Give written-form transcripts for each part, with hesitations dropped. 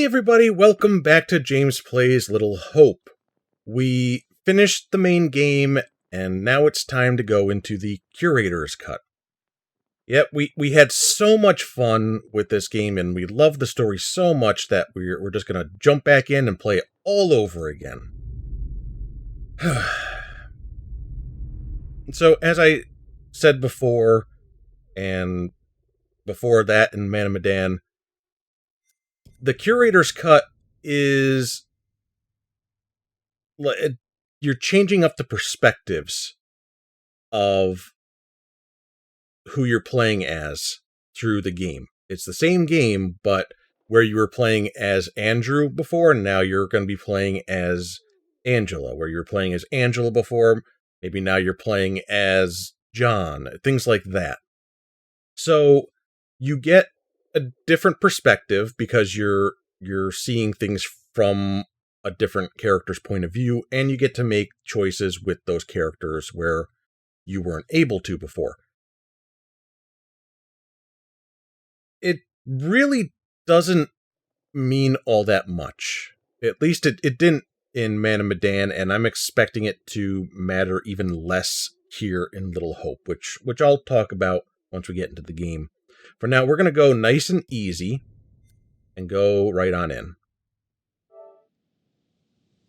Hey everybody, welcome back to James Plays Little Hope. We finished the main game, and now it's time to go into the Curator's Cut. Yep, we had so much fun with this game, and we love the story so much that we're just going to jump back in and play it all over again. So, as I said before, and before that in Man of Medan, the Curator's Cut is... you're changing up the perspectives of who you're playing as through the game. It's the same game, but where you were playing as Andrew before, and now you're going to be playing as Angela. Where you're playing as Angela before, maybe now you're playing as John. Things like that. So you get a different perspective because you're seeing things from a different character's point of view, and you get to make choices with those characters where you weren't able to before. It really doesn't mean all that much. At least it didn't in Man of Medan, and I'm expecting it to matter even less here in Little Hope, which I'll talk about once we get into the game. For now, we're going to go nice and easy and go right on in.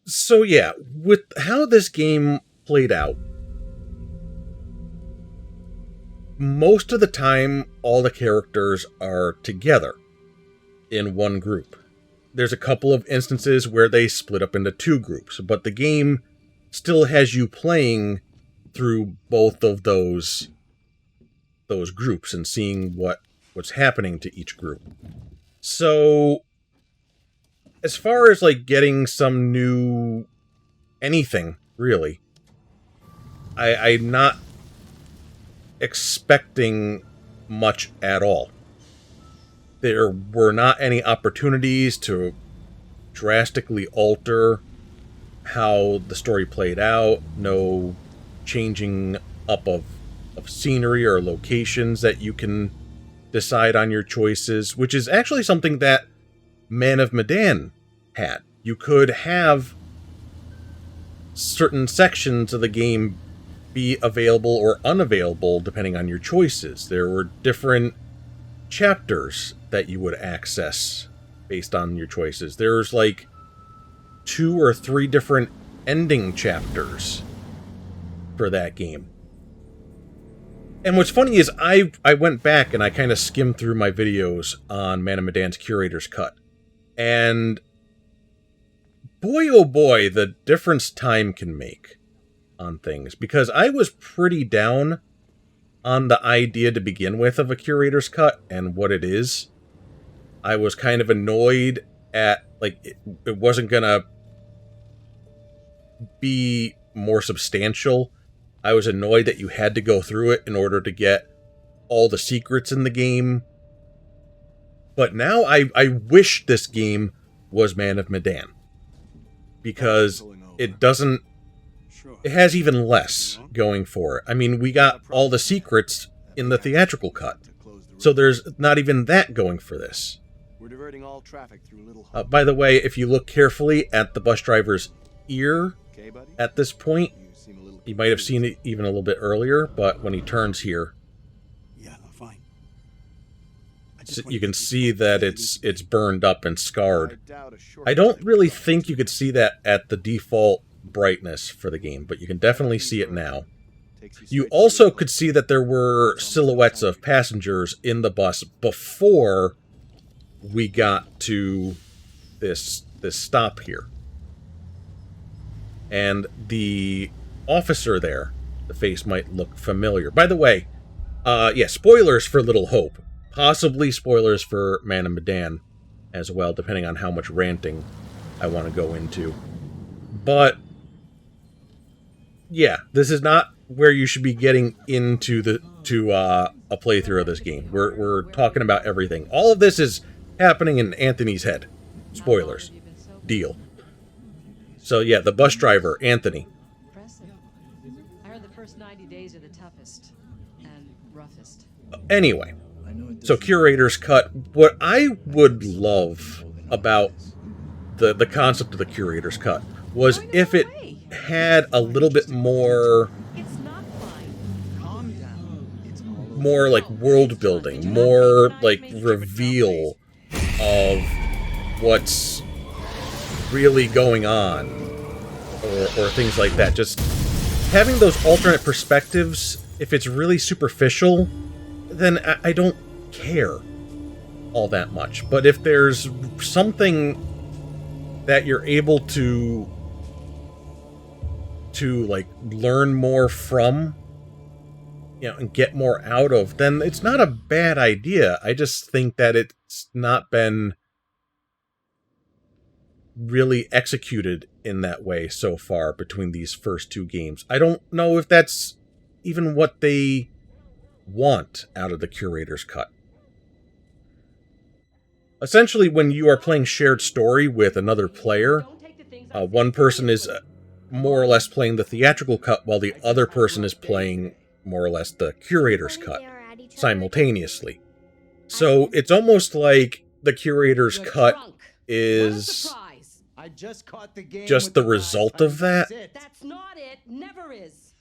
So yeah, with how this game played out, most of the time, all the characters are together in one group. There's a couple of instances where they split up into two groups, but the game still has you playing through both of those groups and seeing what's happening to each group. So, as far as like getting some new anything, really, I'm not expecting much at all. There were not any opportunities to drastically alter how the story played out, no changing up of scenery or locations that you can decide on your choices, which is actually something that Man of Medan had. You could have certain sections of the game be available or unavailable depending on your choices. There were different chapters that you would access based on your choices. There's like 2 or 3 different ending chapters for that game. And what's funny is I went back and I kind of skimmed through my videos on Man of Medan's Curator's Cut. And boy, oh boy, the difference time can make on things. Because I was pretty down on the idea to begin with of a Curator's Cut and what it is. I was kind of annoyed at, like, it wasn't gonna be more substantial. I was annoyed that you had to go through it in order to get all the secrets in the game. But now I wish this game was Man of Medan. Because it doesn't... it has even less going for it. I mean, we got all the secrets in the theatrical cut. So there's not even that going for this. We're diverting all traffic through Little By the way, if you look carefully at the bus driver's ear at this point, you might have seen it even a little bit earlier, but when he turns here, yeah, fine. You can see that it's burned up and scarred. I don't really think you could see that at the default brightness for the game, but you can definitely see it now. You also could see that there were silhouettes of passengers in the bus before we got to this stop here. And the officer there, the face might look familiar. By the way, yeah, spoilers for Little Hope. Possibly spoilers for Man of Medan as well, depending on how much ranting I want to go into. But, yeah, this is not where you should be getting into a playthrough of this game. We're talking about everything. All of this is happening in Anthony's head. Spoilers. Deal. So, yeah, the bus driver, Anthony. I heard the first 90 days are the toughest and roughest. Anyway, so Curator's Cut. What I would love about the concept of the curator's cut was if it had a little bit more It's not fine. Calm down. It's all over. more like world building, more like reveal of what's really going on, or things like that. Just having those alternate perspectives, if it's really superficial, then I don't care all that much. But if there's something that you're able to like learn more from, you know, and get more out of, then it's not a bad idea. I just think that it's not been really executed in that way so far between these first two games. I don't know if that's even what they want out of the curator's cut. Essentially, when you are playing shared story with another player, one person is more or less playing the theatrical cut while the other person is playing more or less the curator's cut simultaneously. So it's almost like the curator's cut is just the result of that. That's not it. Never is.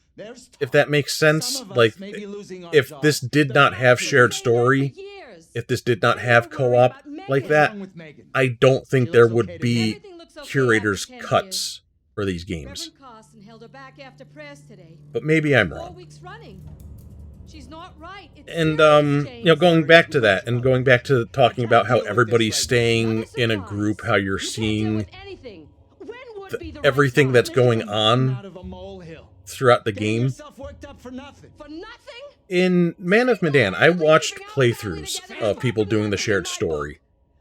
If that makes sense. Like, if this did not have shared story, if this did not have co-op like that, I don't think there would be curator's cuts for these games. But maybe I'm wrong. And, you know, going back to that, and going back to talking about how everybody's staying in a group, how you're seeing everything that's going on throughout the game. In Man of Medan, I watched playthroughs of people doing the shared story,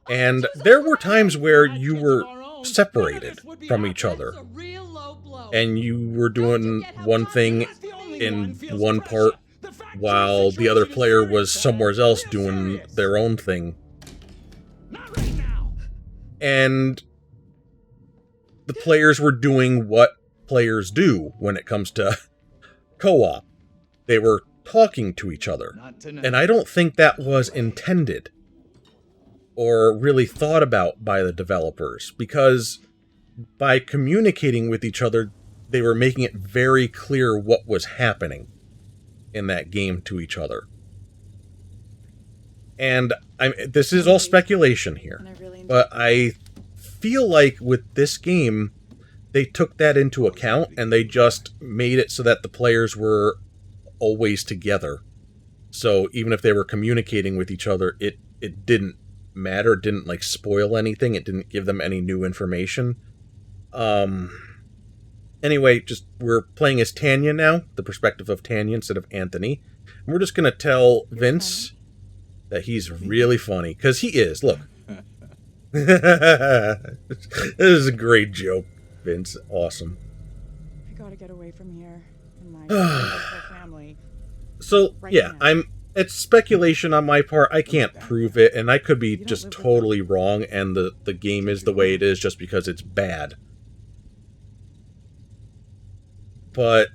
and there were times where you were separated from each other, and you were doing one thing in one part while the other player was somewhere else doing their own thing. And the players were doing what players do when it comes to co-op. They were talking to each other. And I don't think that was intended or really thought about by the developers, because by communicating with each other, they were making it very clear what was happening in that game to each other. And this is all speculation here, but I feel like with this game, they took that into account, and they just made it so that the players were always together. So even if they were communicating with each other, it didn't matter, it didn't like spoil anything, it didn't give them any new information. Anyway, just we're playing as Tanya now, the perspective of Tanya instead of Anthony. And we're just gonna tell Vince that he's really funny, because he is. Look. This is a great joke, Vince. Awesome. I gotta get away from here and my family. So, yeah, it's speculation on my part. I can't prove it, and I could be just totally wrong, and the game is the way it is just because it's bad. But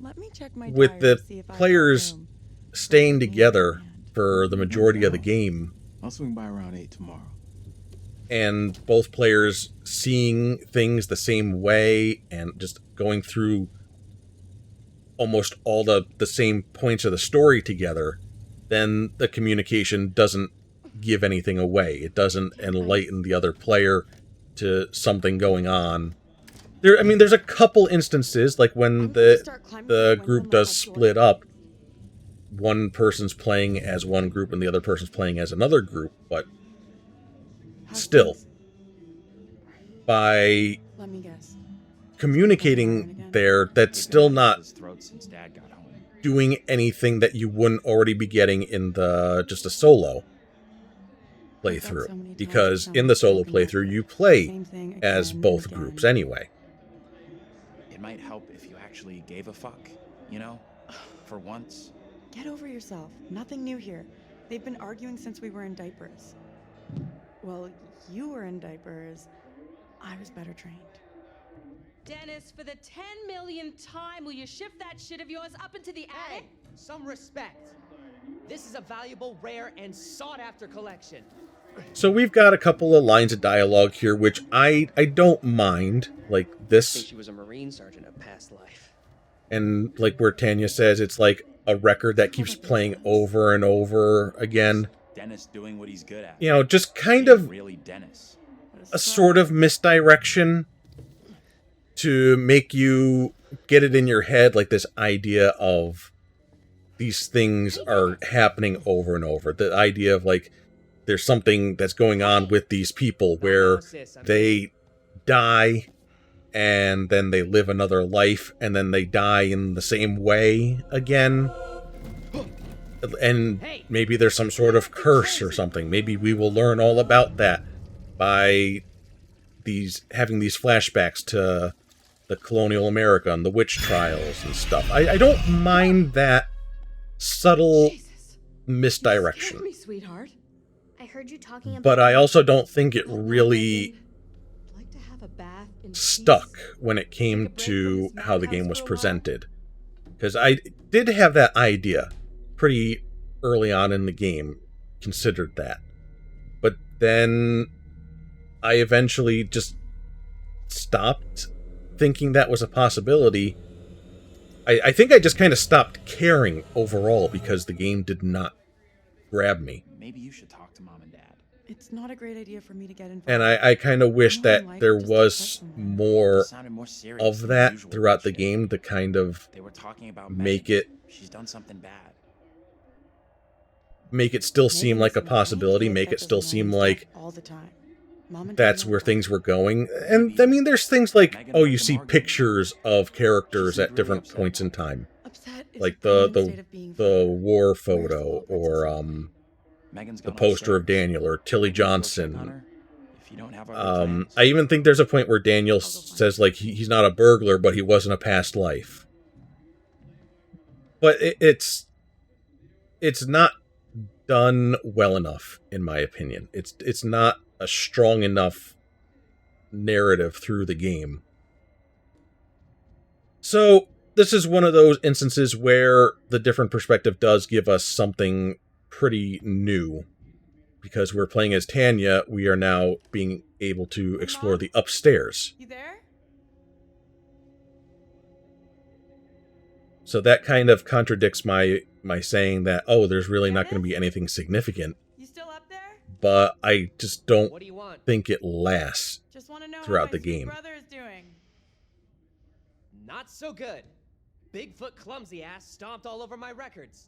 Let me check my with the diary to see if I players got room. staying together for the majority of the game, I'll swing by around 8 tomorrow. and both players seeing things the same way and just going through almost all the same points of the story together, then the communication doesn't give anything away. It doesn't enlighten the other player to something going on. There's a couple instances, like when the group does split up, one person's playing as one group and the other person's playing as another group, but still, by Let me guess. communicating there, that's still not doing anything that you wouldn't already be getting in just a solo playthrough. Because in the solo playthrough, you play as both groups anyway. It might help if you actually gave a fuck, you know? For once. Get over yourself. Nothing new here. They've been arguing since we were in diapers. Well, you were in diapers. I was better trained. Dennis, for the 10 millionth time, will you shift that shit of yours up into the attic? Some respect. This is a valuable, rare, and sought-after collection. So we've got a couple of lines of dialogue here, which I don't mind, like I think this, she was a Marine sergeant in a past life. and like where Tanya says it's like a record that keeps playing over and over again. Dennis doing what he's good at. You know, just kind Being of really Dennis. a sort of misdirection to make you get it in your head, like this idea of these things are happening over and over. The idea of like there's something that's going on with these people where they die and then they live another life and then they die in the same way again. And maybe there's some sort of curse or something. Maybe we will learn all about that by having these flashbacks to the colonial America and the witch trials and stuff. I don't mind that subtle misdirection. Me, sweetheart. I heard you talking about. But I also don't think it really Like to have a bath in stuck peace. when it came Take a break to from this how the madhouse game was for a while? presented. Because I did have that idea pretty early on in the game, considered that. But then I eventually just stopped thinking that was a possibility. I think I just kind of stopped caring overall because the game did not grab me. Maybe you should talk to Mom and Dad. It's not a great idea for me to get involved. And I kind of wish Knowing that life there just was upsets me. more It sounded more serious of than that usual throughout the bullshit. game to kind of They were talking about make Megan. it She's done something bad. still seem Megan like a is an possibility, annoying make kid it that still does seem annoying like stuff all the time. Mom and Dad that's know where that. things were going. And I mean, there's things like, Megan oh, heard you them see arguing. pictures of characters She at seemed different really points in upset about time, Upset is like a permanent state of being the fine. war Where's the photo little or princess? Megan's the gone poster of upstairs. Daniel or Tilly Maybe we'll check on Johnson. her if you don't have other plans. I even think there's a point where Daniel I'll go find says like he's not a burglar, but he was in a past life. But it's not done well enough, in my opinion. It's not a strong enough narrative through the game. So this is one of those instances where the different perspective does give us something pretty new. Because we're playing as Tanya, we are now being able to explore the upstairs. You there? So that kind of contradicts my saying that, oh, there's really not going to be anything significant. You still up there? But I just don't What do you want? think it lasts. Just want to know Throughout how the my sweet game. brother is doing. Not so good. Bigfoot clumsy ass stomped all over my records.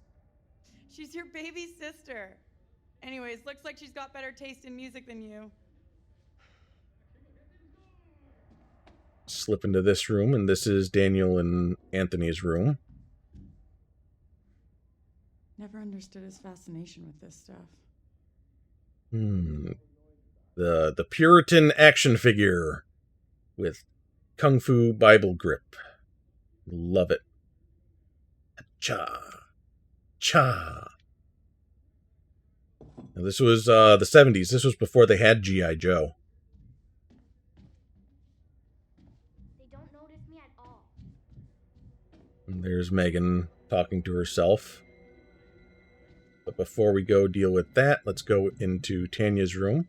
She's your baby sister. Anyways, looks like she's got better taste in music than you. Slip into this room, and this is Daniel and Anthony's room. Never understood his fascination with this stuff. The Puritan action figure with Kung Fu Bible grip. Love it. Cha. Cha. Now, this was the 70s. This was before they had G.I. Joe. They don't notice me at all. And there's Megan talking to herself. But before we go deal with that, let's go into Tanya's room.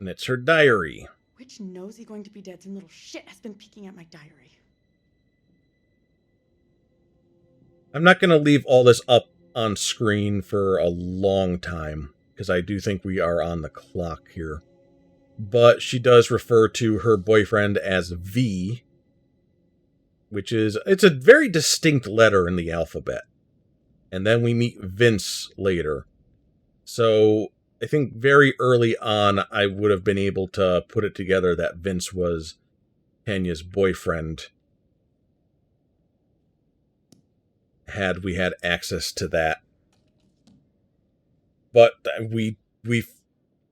And it's her diary. Which nosy going to be dead's little shit has been peeking at my diary. I'm not going to leave all this up on screen for a long time, because I do think we are on the clock here. But she does refer to her boyfriend as V, which is, it's a very distinct letter in the alphabet. And then we meet Vince later. So I think very early on, I would have been able to put it together that Vince was Tanya's boyfriend, had we had access to that. But we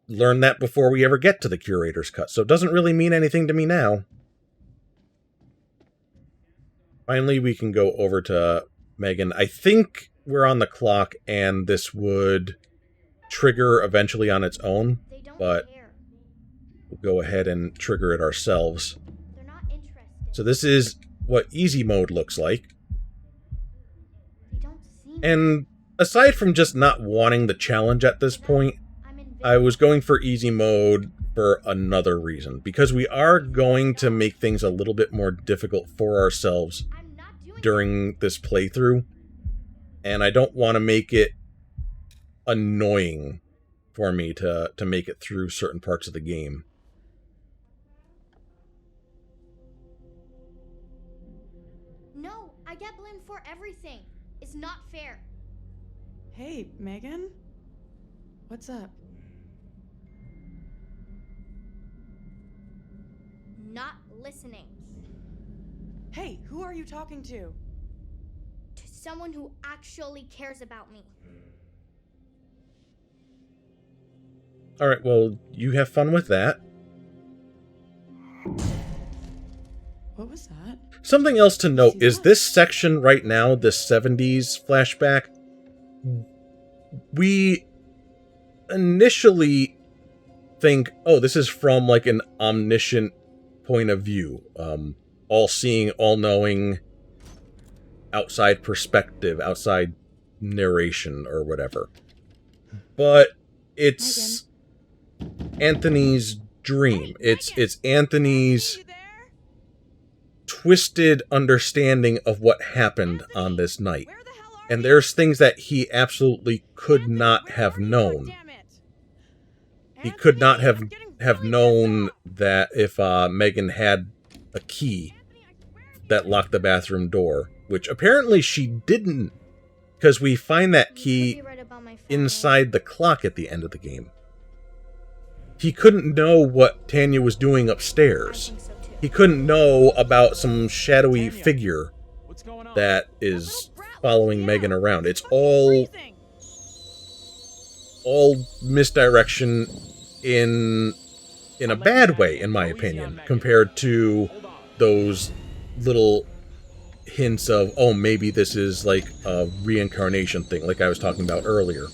learned that before we ever get to the Curator's Cut, so it doesn't really mean anything to me now. Finally, we can go over to Megan. I think we're on the clock, and this would trigger eventually on its own, They don't but care. we'll go ahead and trigger it ourselves. They're not interested. So this is what easy mode looks like. They don't see me. And aside from just not wanting the challenge at this point, I'm invisible. I was going for easy mode for another reason. Because we are going to make things a little bit more difficult for ourselves I'm not doing during this playthrough. And I don't want to make it annoying for me to make it through certain parts of the game. No, I get blamed for everything. It's not fair. Hey, Megan? What's up? Not listening Hey, who are you talking to? to someone who actually cares about me. Alright, well, you have fun with that. What was that? Something else to note is this section right now, this 70s flashback, we initially think, oh, this is from like an omniscient point of view. All-seeing, all-knowing, outside perspective, outside narration, or whatever. But it's Anthony's dream. It's Anthony's twisted understanding of what happened on this night. And there's things that he absolutely could not have known. He could not have known that if Megan had a key that locked the bathroom door, which apparently she didn't, because we find that key You're right about my family. inside the clock at the end of the game. He couldn't know what Tanya was doing I upstairs. think so too. He couldn't know about some shadowy Tanya, figure What's going on? that is following Megan around. It's all misdirection in a bad way, in my opinion, compared to those little hints of, oh, maybe this is like a reincarnation thing, like I was talking about earlier.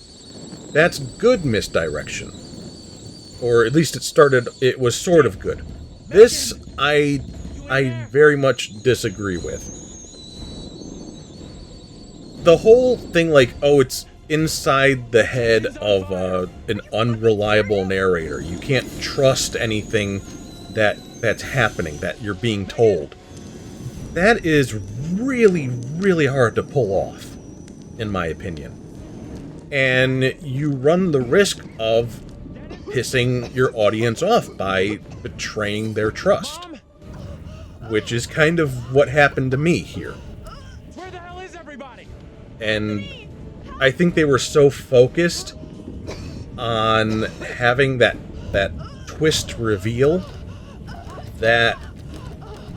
That's good misdirection. Or at least it was sort of good. This, I very much disagree with. The whole thing, like, oh, it's inside the head of an unreliable narrator. You can't trust anything that's happening, that you're being told. That is really, really hard to pull off, in my opinion. And you run the risk of pissing your audience off by betraying their trust. Which is kind of what happened to me here. Where the hell is everybody? And I think they were so focused on having that twist reveal that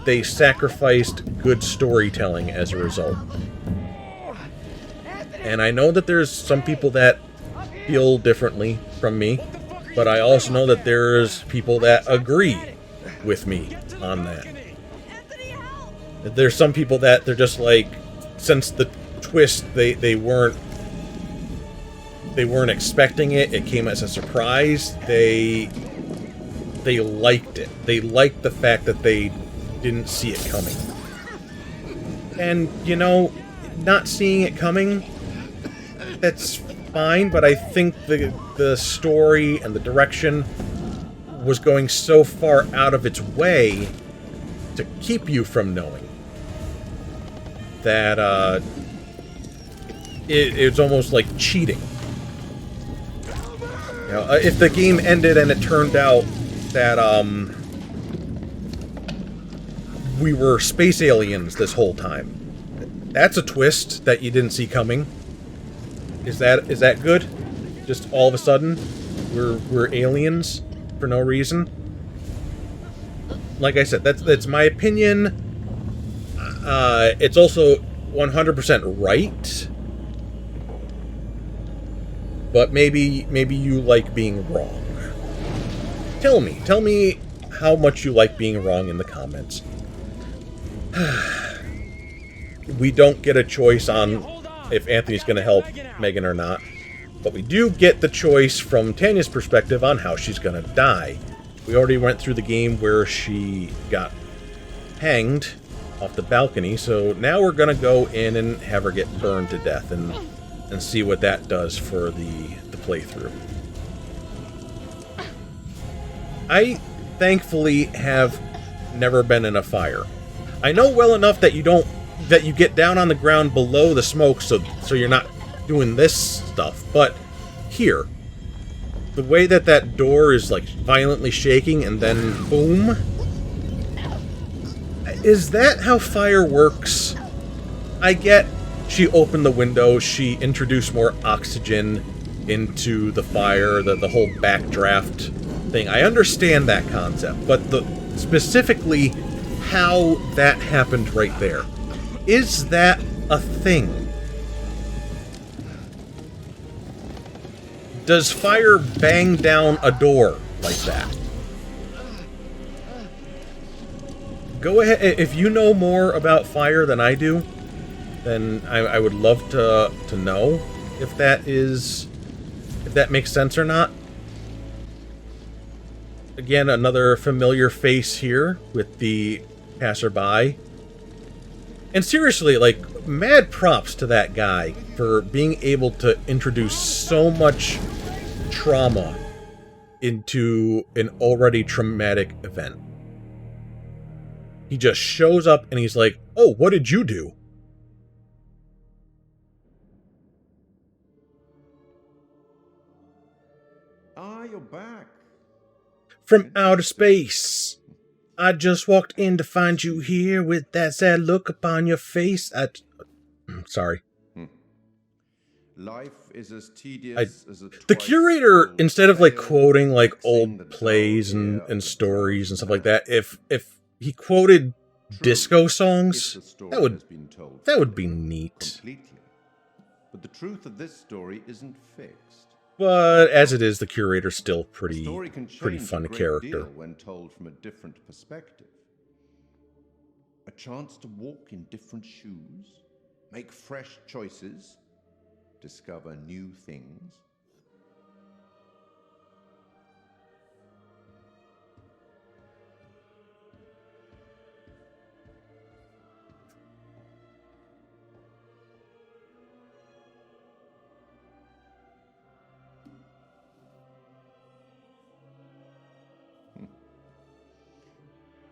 they sacrificed good storytelling as a result. And I know that there's some people that feel differently from me, but I also know that there's people that agree with me on that. There's some people that they're just like, since the twist, they weren't expecting it. It came as a surprise. They liked it. They liked the fact that they didn't see it coming. And, you know, not seeing it coming, that's fine, but I think the story and the direction was going so far out of its way to keep you from knowing that it's almost like cheating. You know, if the game ended and it turned out that we were space aliens this whole time, that's a twist that you didn't see coming. Is that good? Just all of a sudden, we're aliens for no reason. Like I said, that's my opinion. It's also 100% right. But maybe you like being wrong. Tell me how much you like being wrong in the comments. We don't get a choice on if Anthony's going to help Megan or not, but we do get the choice from Tanya's perspective on how she's going to die. We already went through the game where she got hanged off the balcony. So now we're gonna go in and have her get burned to death and see what that does for the playthrough. I thankfully have never been in a fire. I know well enough that you get down on the ground below the smoke, so you're not doing this stuff. But here, the way that door is like violently shaking and then boom, is that how fire works? I get she opened the window, she introduced more oxygen into the fire, the whole backdraft thing. I understand that concept, but specifically how that happened right there. Is that a thing? Does fire bang down a door like that? Go ahead, if you know more about fire than I do, then I would love to know if that makes sense or not. Again, another familiar face here with the passerby. And seriously, like, mad props to that guy for being able to introduce so much trauma into an already traumatic event. He just shows up and he's like, "Oh, what did you do?" Ah, you're back. From outer space. I just walked in to find you here with that sad look upon your face. Sorry. Life is as tedious as a The curator, instead of like quoting like old plays and stories and stuff like that, if he quoted disco songs, that would be neat. Completely. But the truth of this story isn't fixed. But as it is, the curator's still pretty fun a great character. deal when told from a different perspective. A chance to walk in different shoes, make fresh choices, discover new things.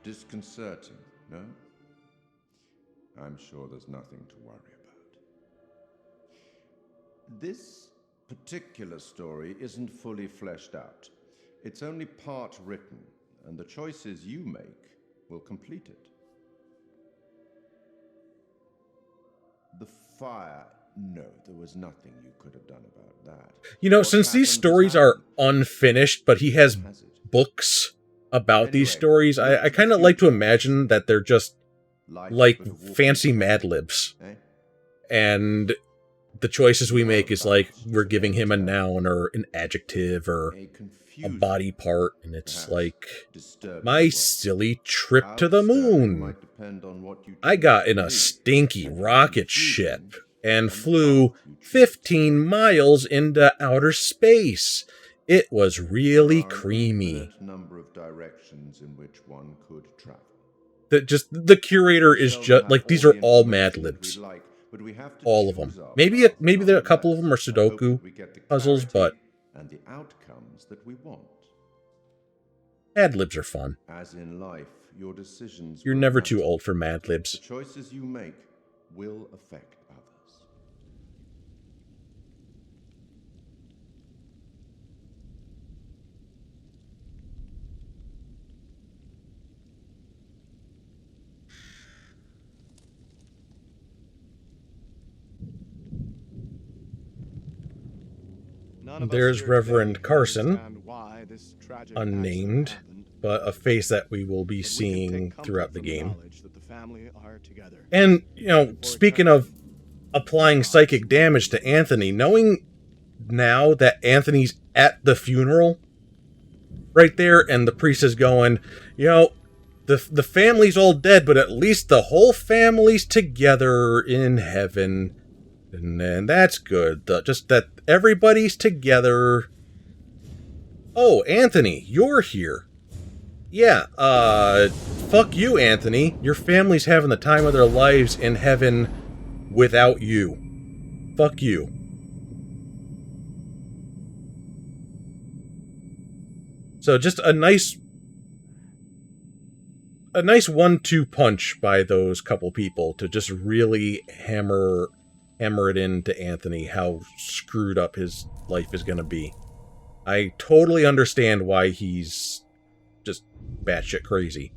Disconcerting, no? I'm sure there's nothing to worry about. This particular story isn't fully fleshed out. It's only part written, and the choices you make will complete it. The fire, no, there was nothing you could have done about that. You know, What since these happened stories has are happened. unfinished, but he has Has it? books about these Anyway, stories, look I to kind the of like to future. imagine that they're just Life like but a walk fancy in the Mad park, Libs. eh? And the choices we make is like we're giving him a noun or an adjective or A a confusing, body part, and it's perhaps like disturbing my one. silly trip How to the disturbing moon. might depend on what you I choose got to in a believe. stinky rocket ship Confusing and on the flew path you choose to 15 miles into outer space. It was really There are an creamy. infinite number of directions in which one could travel. The curator is Seldom just have like these all are the all Mad information that Libs. we'd like, but we have to All of choose them. our Maybe path. maybe a couple of them are Nonetheless, I hope Sudoku that we get the puzzles, but clarity and the outcomes that we want. Mad Libs are fun. As in life, your decisions You're will never matter. too old for Mad The Libs. choices you make will affect others. There's Reverend Carson, unnamed, but a face that we will be seeing throughout the game. And, you know, speaking of applying psychic damage to Anthony, knowing now that Anthony's at the funeral right there, and the priest is going, you know, the family's all dead, but at least the whole family's together in heaven. And that's good. Just that everybody's together. Oh, Anthony, you're here. Yeah, fuck you, Anthony. Your family's having the time of their lives in heaven without you. Fuck you. So just a nice 1-2 punch by those couple people to just really hammer it into Anthony how screwed up his life is going to be. I totally understand why he's just batshit crazy.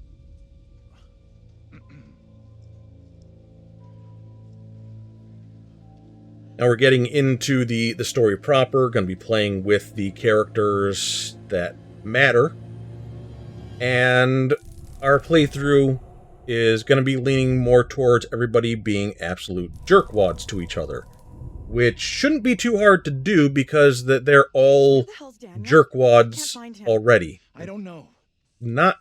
Now we're getting into the story proper, going to be playing with the characters that matter. And our playthrough is going to be leaning more towards everybody being absolute jerkwads to each other. Which shouldn't be too hard to do because they're all jerkwads already. I don't know. Not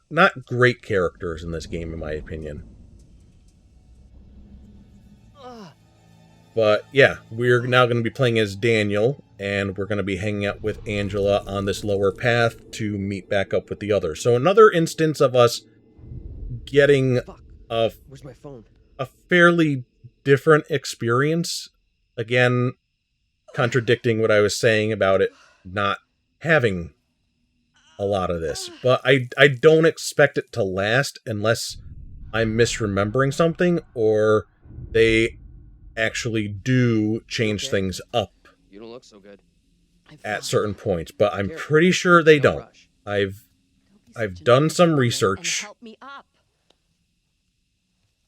great characters in this game, in my opinion. But yeah, we're now going to be playing as Daniel, and we're going to be hanging out with Angela on this lower path to meet back up with the others. So another instance of us getting Where's my phone? a fairly different experience. Again, contradicting what I was saying about it not having a lot of this. But I don't expect it to last unless I'm misremembering something or they actually do change things up You don't look so good. at certain points. But I'm pretty sure they don't. I've done some research, Help me up.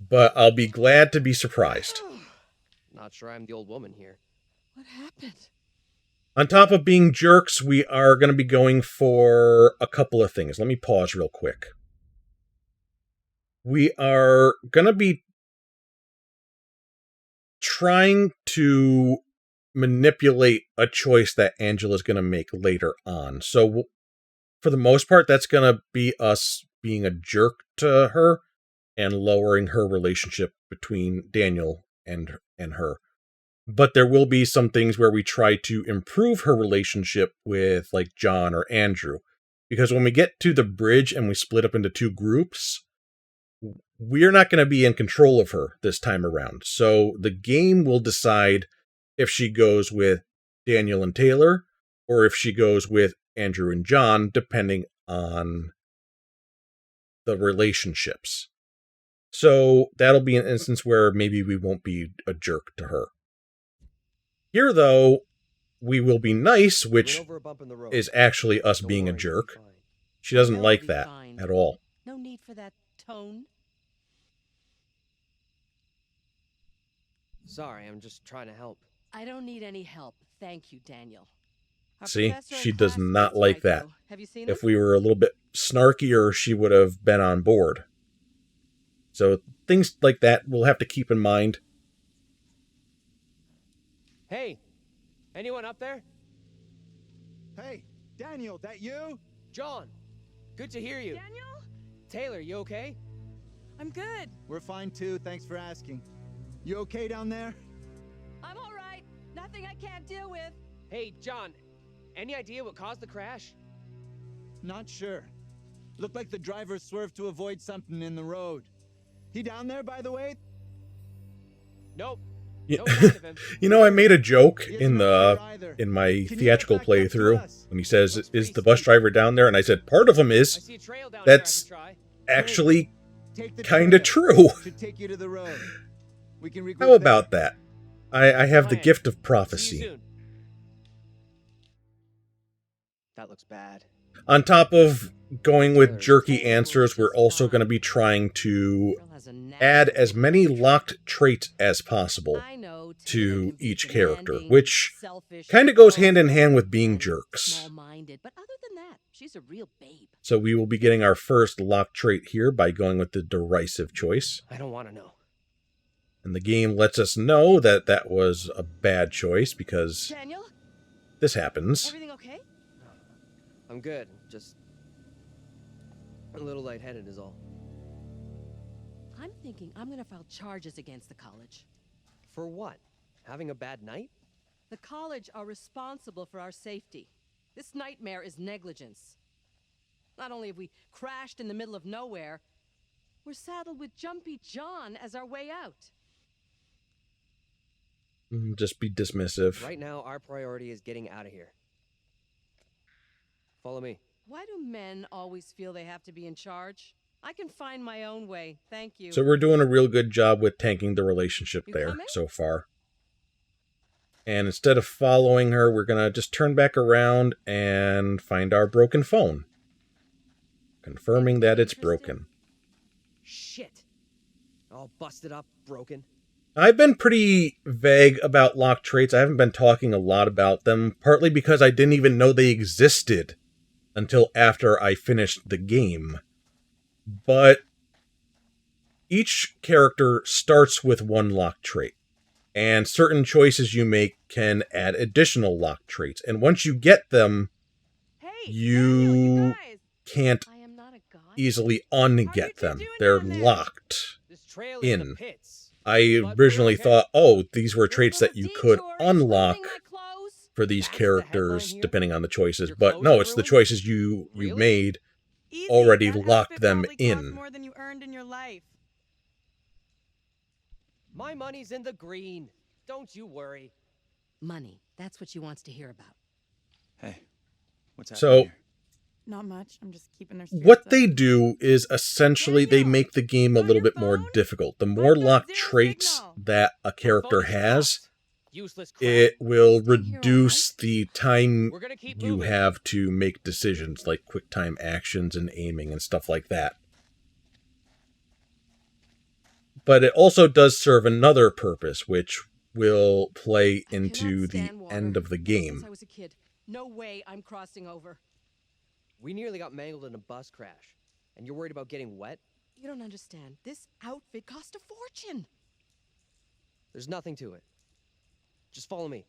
but I'll be glad to be surprised. Not sure I'm the old woman here. What happened? On top of being jerks, we are going to be going for a couple of things. Let me pause real quick. We are going to be trying to manipulate a choice that Angela's going to make later on. So, for the most part, that's going to be us being a jerk to her and lowering her relationship between Daniel and her. But there will be some things where we try to improve her relationship with, like, John or Andrew. Because when we get to the bridge and we split up into two groups, we're not going to be in control of her this time around. So the game will decide if she goes with Daniel and Taylor or if she goes with Andrew and John, depending on the relationships. So that'll be an instance where maybe we won't be a jerk to her. Here, though, we will be nice, which is actually us being a jerk. She doesn't like that at all. No need for that tone. Sorry, I'm just trying to help. I don't need any help. Thank you, Daniel. Our See, professor and she does not classmates like might that. go. Have you seen If him? we were a little bit snarkier, she would have been on board. So things like that we'll have to keep in mind. Hey, anyone up there? Hey, Daniel, that you? John, good to hear you. Daniel? Taylor, you okay? I'm good. We're fine too, thanks for asking. You okay down there? I'm all right. Nothing I can't deal with. Hey, John, any idea what caused the crash? Not sure. Looked like the driver swerved to avoid something in the road. He down there, by the way? Nope. Yeah. No sign of him. You know, I made a joke He in isn't up here either. my Can you theatrical get back up to playthrough us? when he says, Looks "Is pretty the bus steep. driver down there?" And I said, part of him I is. see a trail down That's here I can actually Take the kind of trail. true. Should take you to the road. We can regroup How about that? I have the Plan. gift of try. See you prophecy. soon. That looks bad. On top of going with jerky answers, we're also going to be trying to Girl has a knack add for as many being locked traits as possible I know Taylor to can be each character, demanding, which selfish, kind of goes oh, hand in hand with being and jerks. small-minded, but other than that, she's a real babe. So we will be getting our first locked trait here by going with the derisive choice. I don't want to know. And the game lets us know that that was a bad choice because Daniel, this happens. everything okay? I'm good. Just a little lightheaded is all. I'm thinking I'm gonna file charges against the college. For what? Having a bad night? The college are responsible for our safety. This nightmare is negligence. Not only have we crashed in the middle of nowhere, We're saddled with Jumpy John as our way out. Just be dismissive. Right now, our priority is getting out of here. Follow me. Why do men always feel they have to be in charge? I can find my own way, thank you. So we're doing a real good job with tanking the relationship You there coming? so far. And instead of following her, we're going to just turn back around and find our broken phone. Confirming that it's broken. Shit. All busted up, broken. I've been pretty vague about lock traits. I haven't been talking a lot about them, partly because I didn't even know they existed until after I finished the game. But each character starts with one lock trait, and certain choices you make can add additional lock traits. And once you get them, you can't I am not a god. easily unget them. They're locked This trail is in. the pits. I But originally we're okay. thought, oh, these were traits This that you little could detour is unlock ruining my clothes. for these That's the headline characters, here? depending on the choices. Your But clothes no, are it's the ruined? choices you Really? made Easy, already that locked outfit them probably cost in. more than you earned in your life. My money's in the green. Don't you worry. Money, that's what she wants to hear about. Hey, what's So- happening here? Not much. I'm just keeping their spirits What up. they do is essentially they Daniel, make the game a on little your bit more phone? difficult. The more I've got locked zero traits signal. that a character Phone is has, locked. Useless crap. it will Stay here all reduce the time We're gonna keep you moving. have to make decisions, like quick time actions and aiming and stuff like that. But it also does serve another purpose, which will play I into cannot the stand water. end of the Ever game. Since I was a kid. No way I'm crossing over. We nearly got mangled in a bus crash. And you're worried about getting wet? You don't understand. This outfit cost a fortune. There's nothing to it. Just follow me.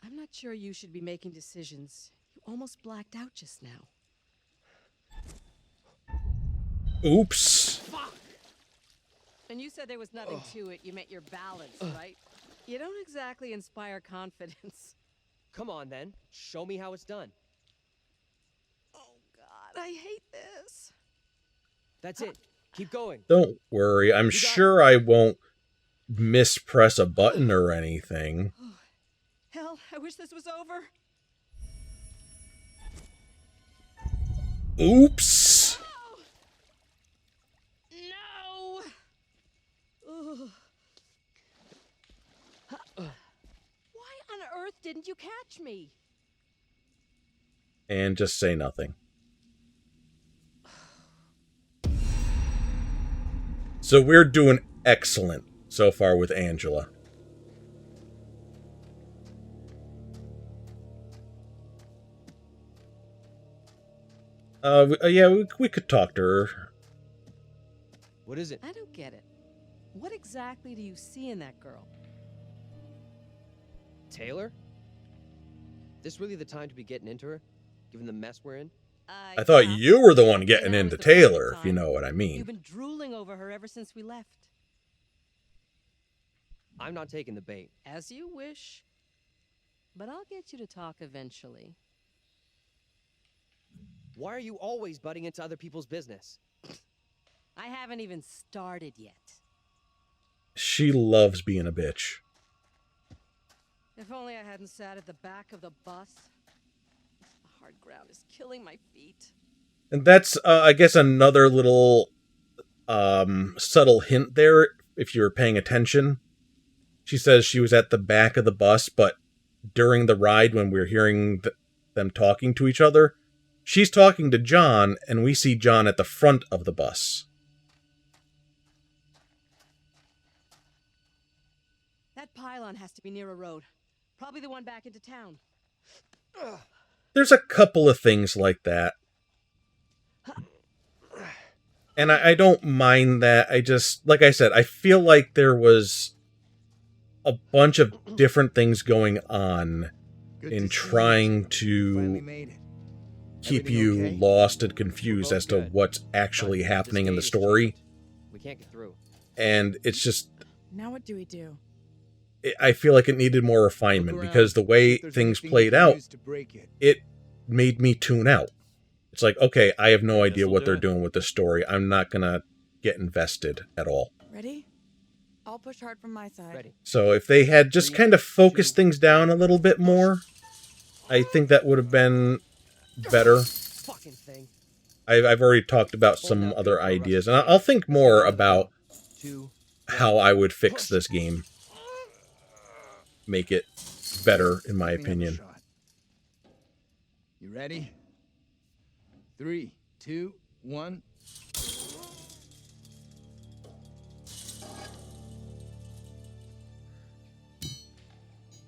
I'm not sure you should be making decisions. You almost blacked out just now. Oops. And you said there was nothing to it. You meant your balance, right? You don't exactly inspire confidence. Come on, then. Show me how it's done. Oh, God, I hate this. That's it. Keep going. Don't worry, I'm got sure I won't mispress a button or anything. Hell, I wish this was over. Oops. No! Ugh. Why on earth didn't you catch me? And just say nothing. So we're doing excellent so far with Angela. Yeah, we could talk to her. What is it? I don't get it. What exactly do you see in that girl? Taylor? This really the time to be getting into her? Given the mess we're in? I thought Yeah. you were the one Right getting now is into the perfect Taylor, if you time. know what I You've mean. been drooling over her ever since we left. I'm not taking the bait. As you wish. But I'll get you to talk eventually. Why are you always butting into other people's business? I haven't even started yet. She loves being a bitch. If only I hadn't sat at the back of the bus. The hard ground is killing my feet. And that's, I guess, another little subtle hint there, if you were paying attention. She says she was at the back of the bus, but during the ride, when we're hearing them talking to each other, she's talking to John, and we see John at the front of the bus. That pylon has to be near a road. Probably the one back into town. There's a couple of things like that. And I don't mind that. I just, like I said, I feel like there was a bunch of different things going on in trying Finally to made it. keep Everything you okay? lost and confused Both as to good. what's But actually this happening in gate the is story. jammed. We can't get through. And it's just, Now what do we do? I feel like it needed more refinement Look because the around, way see if there's things anything you played can out, use to break it. it made me tune out. It's like, okay, I have no idea This'll what do they're it. doing with this story. I'm not gonna get invested at all. Ready? I'll push hard from my side. Ready. So if they had just 3, kind of focused 2, things down a little bit more, I think that would have been better. Fucking thing. I've already talked about Hold some now, other go for a rush. ideas, and I'll think more about 2, how I would fix this game. Make it better, in my Let me have a opinion. shot. You ready? 3, 2, 1.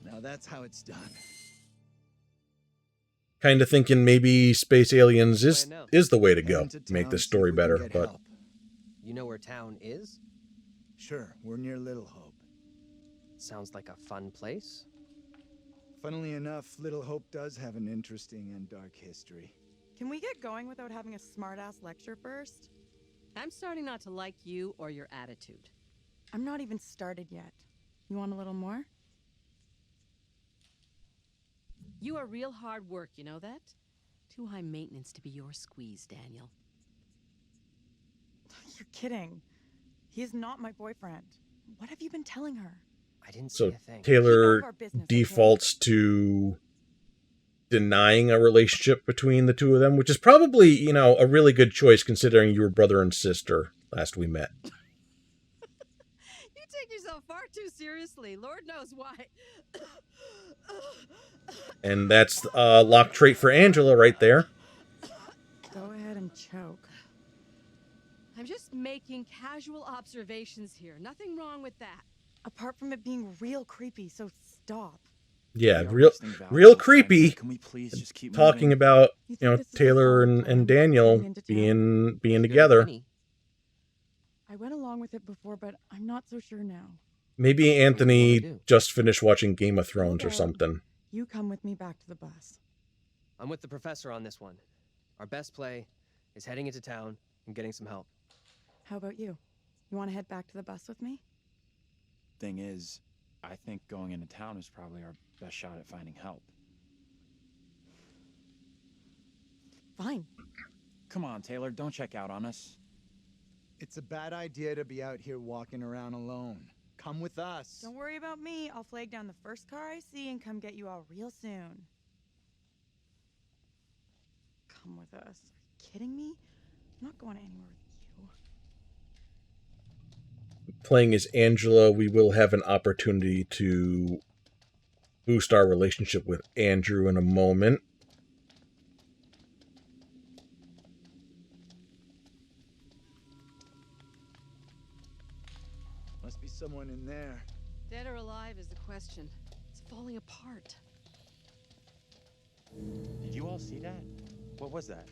Now that's how it's done. Kind of thinking maybe Space Aliens is Well, I know. is the way to Head go. into Make town, the see if story we can better, get but help. You know where town is? Sure, we're near Little Hope. Sounds like a fun place. Funnily enough, Little Hope does have an interesting and dark history. Can we get going without having a smart-ass lecture first? I'm starting not to like you or your attitude. I'm not even started yet. You want a little more? You are real hard work, you know that? Too high maintenance to be your squeeze, Daniel. You're kidding. He is not my boyfriend. What have you been telling her? I didn't so say a thing. Taylor Keep out of our business, okay? defaults to denying a relationship between the two of them, which is probably, you know, a really good choice considering you were brother and sister last we met. You take yourself far too seriously. Lord knows why. And that's a lock trait for Angela right there. Go ahead and choke. I'm just making casual observations here. Nothing wrong with that. Apart from it being real creepy, so stop. Yeah, We are real wasting valuable real time. creepy. Can we please just keep Talking moving? about, You you know, think this is a Taylor solid and plan, Daniel going into town? being Good together. money. I went along with it before, but I'm not so sure now. Maybe What do you Anthony wanna do? just finished watching Game of Thrones or Okay. something. You come with me back to the bus. I'm with the professor on this one. Our best play is heading into town and getting some help. How about you? You want to head back to the bus with me? Thing is, I think going into town is probably our best shot at finding help. Fine. Come on, Taylor, don't check out on us. It's a bad idea to be out here walking around alone. Come with us. Don't worry about me. I'll flag down the first car I see and come get you all real soon. Come with us. Are you kidding me? I'm not going anywhere with you. Playing as Angela, we will have an opportunity to boost our relationship with Andrew in a moment. Must be someone in there. Dead or alive is the question. It's falling apart. Did you all see that? What was that?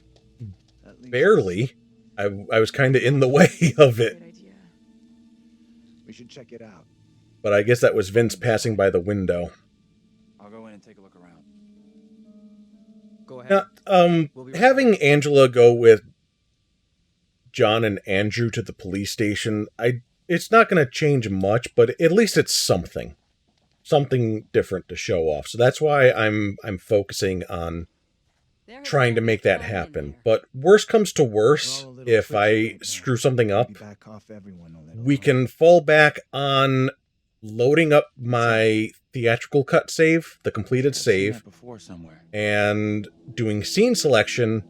At least Barely. I was kind of in the way of it. Good idea. we should check it out. But I guess that was Vince passing by the window. I'll go in and take a look around. Go ahead. Now, We'll be right having back. Angela go with John and Andrew to the police station, it's not going to change much, but at least it's something different to show off. So that's why I'm focusing on There has trying to been make that fun in happen. there. But worst comes to worst, We're all a little if twitchy I right now. screw something up, Maybe back off everyone a little. we can fall back on loading up my theatrical cut save, the completed I've seen save, that before somewhere. and doing scene selection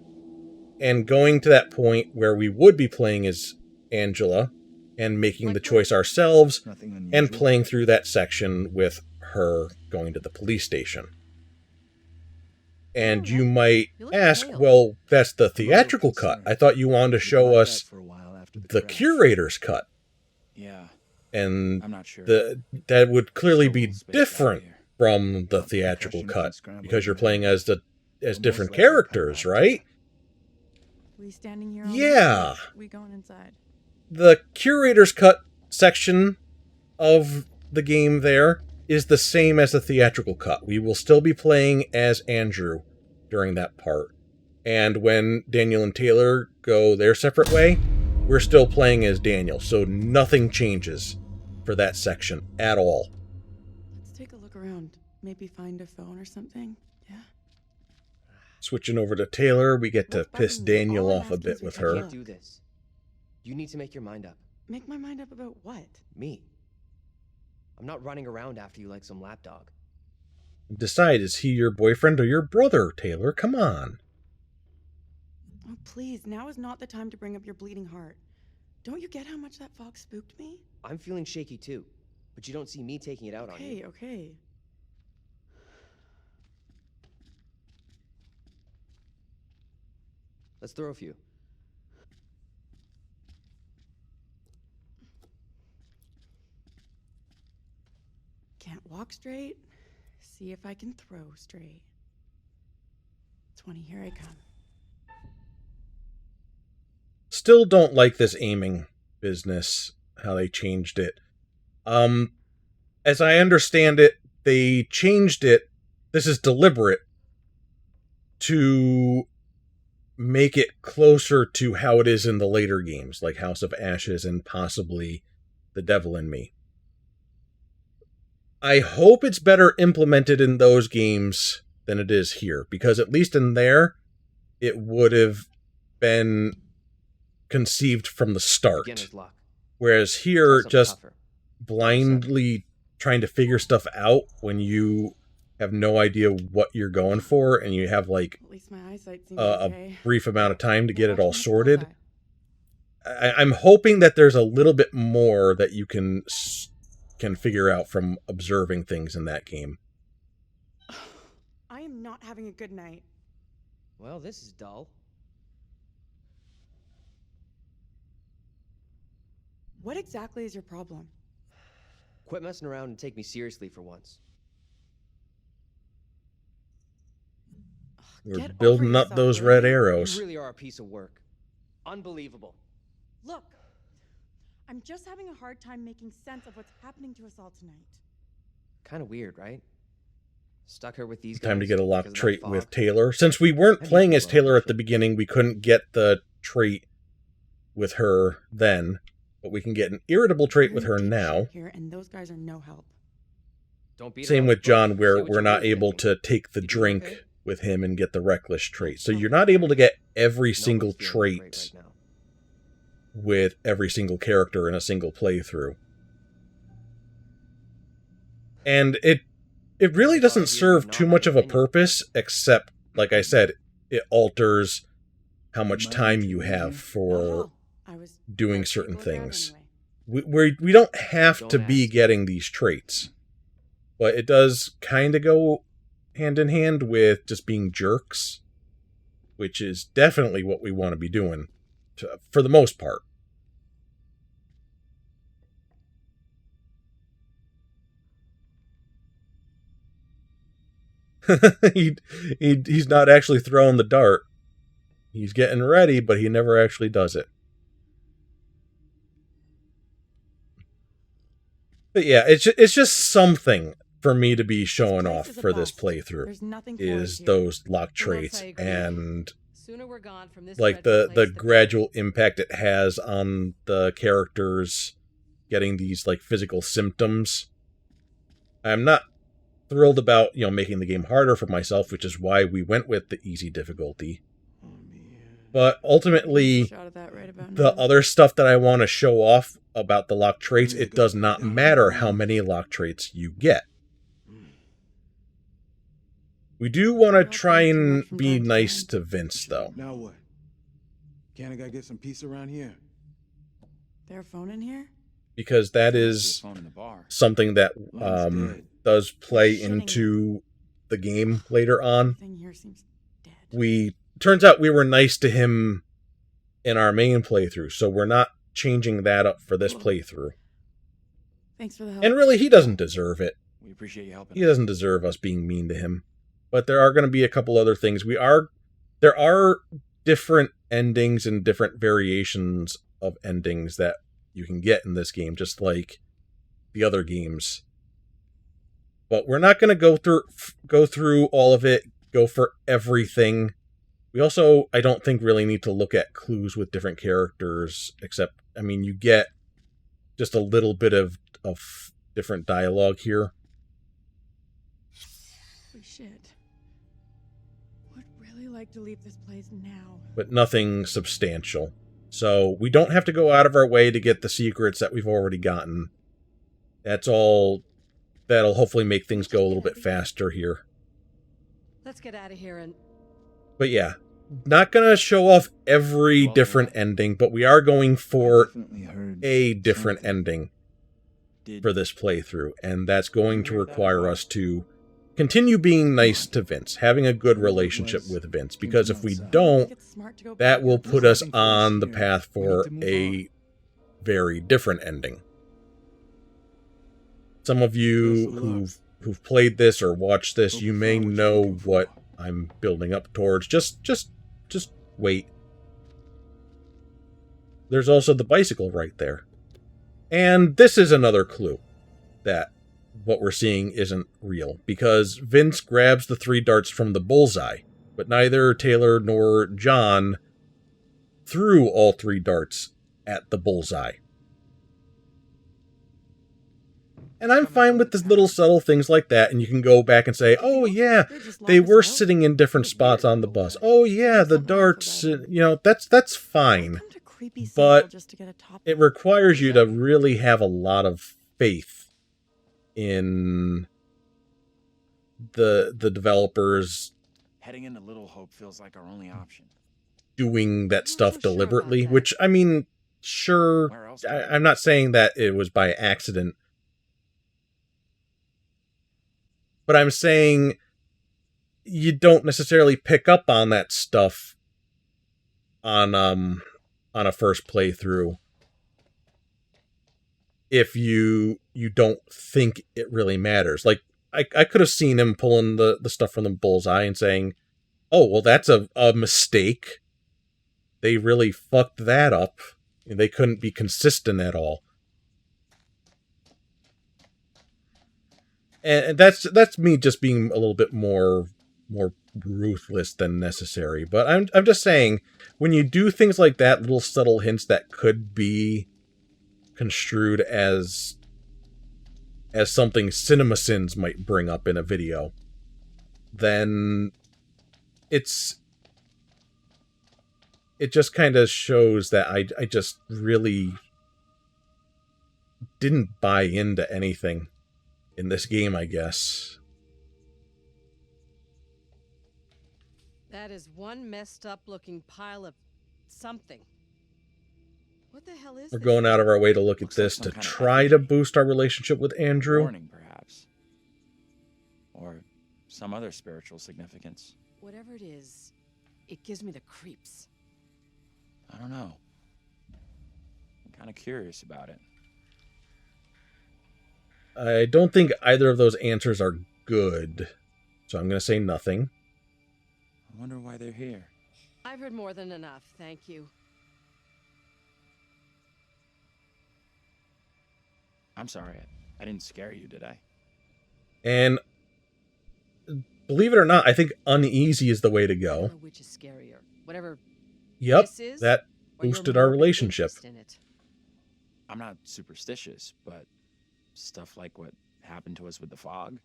and going to that point where we would be playing as Angela and making the choice ourselves Nothing unusual. and playing through that section with her going to the police station. And you might You look ask, pale. well, that's the I'm a little theatrical cut. concerned. I thought you wanted to We show left us that for a while after the crash. curator's cut. Yeah, And I'm not sure. that would clearly Still a be little spaced out different here. from the Well, theatrical concussions cut and scrambled because you're around. playing as We'll different most likely cut characters, out. right? We standing here all Yeah. night? We going inside. The curator's cut section of the game there is the same as the theatrical cut. We will still be playing as Andrew during that part. And when Daniel and Taylor go their separate way, we're still playing as Daniel. So nothing changes for that section at all. Let's take a look around. Maybe find a phone or something. Yeah? Switching over to Taylor, we get to What piss buttons? Daniel All I'm off a asking bit is we with can I her. can't do this. You need to make your mind up. Make my mind up about what? Me. I'm not running around after you like some lapdog. Decide, is he your boyfriend or your brother, Taylor? Come on. Oh, please, now is not the time to bring up your bleeding heart. Don't you get how much that fox spooked me? I'm feeling shaky too, but you don't see me taking it out on you. Okay. Let's throw a few. Can't walk straight? See if I can throw straight. 20, here I come. Still don't like this aiming business, how they changed it. As I understand it, they changed it, this is deliberate, to make it closer to how it is in the later games, like House of Ashes and possibly The Devil in Me. I hope it's better implemented in those games than it is here, because at least in there, it would have been conceived from the start. Beginner's luck. Whereas here, Try something just tougher. blindly trying to figure stuff out when you have no idea what you're going for, and you have like At least my eyesight seems a okay. brief amount of time to get it Watch all my sorted. bullseye. I'm hoping that there's a little bit more that you can figure out from observing things in that game. I am not having a good night. Well, this is dull. What exactly is your problem? Quit messing around and take me seriously for once. We're Get over building up yourself, those will red you? arrows. You really are a piece of work. Unbelievable. Look, I'm just having a hard time making sense of what's happening to us all tonight. Kind of weird, right? Stuck her with these guys. Time to get a lock because of that trait fog. with Taylor. Since we weren't How do you playing feel as about Taylor that at the shit? beginning, we couldn't get the trait with her then, but we can get an irritable trait We're with in her deep now. shit here, and those guys are no help. Don't beat Same around with the bush. John, Say where what we're you're not really able thinking. to take the You doing drink okay? with him and get the reckless trait. So Oh, you're not able to get every No single one's feeling trait great right now. with every single character in a single playthrough. And it really doesn't serve too much of a purpose, except, like I said, it alters how much time you have Not at for all. I was doing about to certain go grab things. anyway. We don't have to Don't be ask. getting these traits, but it does kind of go hand in hand with just being jerks, which is definitely what we want to be doing for the most part. He's not actually throwing the dart. He's getting ready, but he never actually does it. But yeah, it's just something for me to be showing place off is a for this bust. playthrough, There's nothing for is it here. those lock Unless traits I agree. and Sooner we're gone from this like dreadful the place, gradual impact it has on the characters getting these like physical symptoms. I'm not thrilled about, making the game harder for myself, which is why we went with the easy difficulty. But ultimately, Shot at that right about the now. other stuff that I want to show off about the lock traits, it does not matter how many lock traits you get. We do want to You're all try playing too and much from be time to nice time. to Vince, though. Now what? Can't I gotta get some peace around here? There a phone in here? Because that Your is phone in the bar. something that Line's dead. does play Shitting me. into the game later on. Everything here seems dead. Turns out we were nice to him in our main playthrough, so we're not changing that up for this Cool. playthrough. Thanks for the help. And really, he doesn't deserve it. We appreciate you helping. He doesn't deserve us being mean to him. But there are going to be a couple other things. There are different endings and different variations of endings that you can get in this game, just like the other games. But we're not going to go through all of it, go for everything. We also, I don't think, really need to look at clues with different characters, except, you get just a little bit of different dialogue here. Holy shit. What really like to leave this place now. but nothing substantial. So we don't have to go out of our way to get the secrets that we've already gotten. That's all. That'll hopefully make things go a little bit faster here. Let's get out of here and... But yeah, not gonna show off every different ending, but we are going for a different ending for this playthrough, and that's going to require us to continue being nice to Vince, having a good relationship with Vince, because if we don't, that will put us on the path for a very different ending. Some of you who've played this or watched this, you may know what I'm building up towards. Just wait. There's also the bicycle right there. And this is another clue that what we're seeing isn't real, because Vince grabs the 3 darts from the bullseye, but neither Taylor nor John threw all 3 darts at the bullseye. And I'm fine with the little subtle things like that, and you can go back and say, oh yeah, they were sitting in different spots on the bus. Oh yeah, the darts, that's fine. But it requires you to really have a lot of faith in the developers. Heading into Little Hope feels like our only option. Doing that stuff deliberately, which, I mean, sure, I'm not saying that it was by accident. But I'm saying you don't necessarily pick up on that stuff on a first playthrough if you don't think it really matters. Like, I could have seen him pulling the stuff from the bullseye and saying, oh, well, that's a mistake. They really fucked that up. They couldn't be consistent at all. And that's me just being a little bit more ruthless than necessary. But I'm just saying, when you do things like that, little subtle hints that could be construed as something CinemaSins might bring up in a video, then it just kind of shows that I just really didn't buy into anything in this game, I guess. That is one messed up looking pile of something. What the hell is We're this? going out of our way to look at this to try to boost our relationship with Andrew. Warning, perhaps. Or some other spiritual significance. Whatever it is, it gives me the creeps. I don't know. I'm kind of curious about it. I don't think either of those answers are good, so I'm going to say nothing. I wonder why they're here. I've heard more than enough, thank you. I'm sorry, I didn't scare you, did I? And believe it or not, I think uneasy is the way to go. Which is scarier? Whatever. Yep, this is, that boosted our relationship. I'm not superstitious, but stuff like what happened to us with the fog.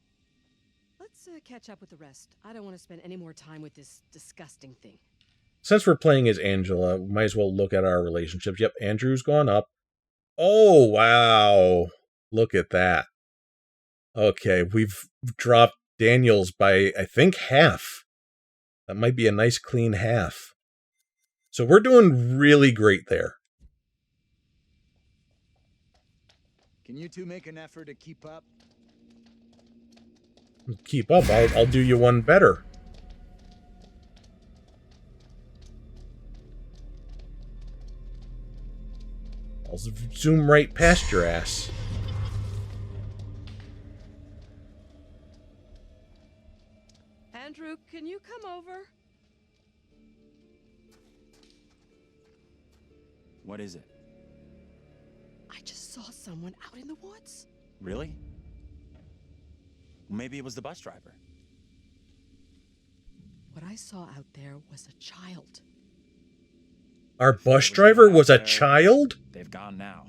Let's catch up with the rest. I don't want to spend any more time with this disgusting thing. Since we're playing as Angela, we might as well look at our relationships. Yep, Andrew's gone up. Oh, wow. Look at that. Okay, we've dropped Daniel's by, I think, half. That might be a nice clean half. So we're doing really great there. Can you two make an effort to keep up? Keep up. I'll do you one better. I'll zoom right past your ass. Andrew, can you come over? What is it? I just saw someone out in the woods. Really? Maybe it was the bus driver. What I saw out there was a child. Our bus driver was a child? They've gone now.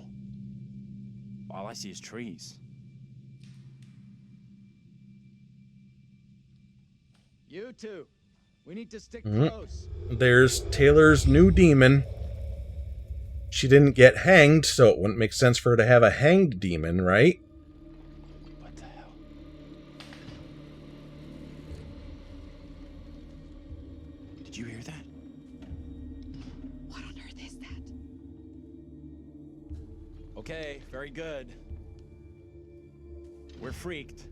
All I see is trees. You two, We need to stick Mhm. close. There's Taylor's new demon. She didn't get hanged, so it wouldn't make sense for her to have a hanged demon, right? What the hell? Did you hear that? What on earth is that? Okay, very good. We're freaked.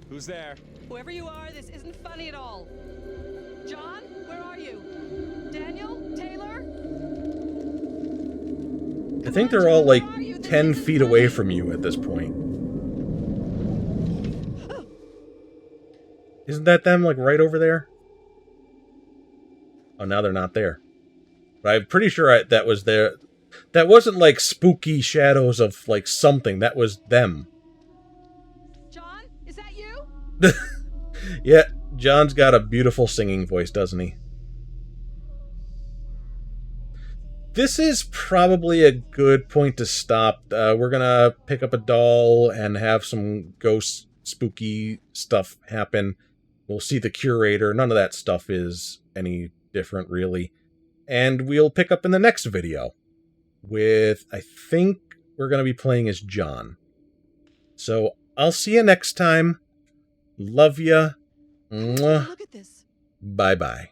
Who's there? Whoever you are, this isn't funny at all. John, where are you? Daniel? Taylor? I think they're all like 10 feet away from you at this point. Isn't that them, like, right over there? Oh, now they're not there. But I'm pretty sure that was there. That wasn't, like, spooky shadows of, like, something. That was them. John, is that you? Yeah, John's got a beautiful singing voice, doesn't he? This is probably a good point to stop. We're gonna pick up a doll and have some ghost spooky stuff happen. We'll see the Curator. None of that stuff is any different, really. And we'll pick up in the next video with, I think we're going to be playing as John. So I'll see you next time. Love ya. Mwah. Look at this. Bye-bye.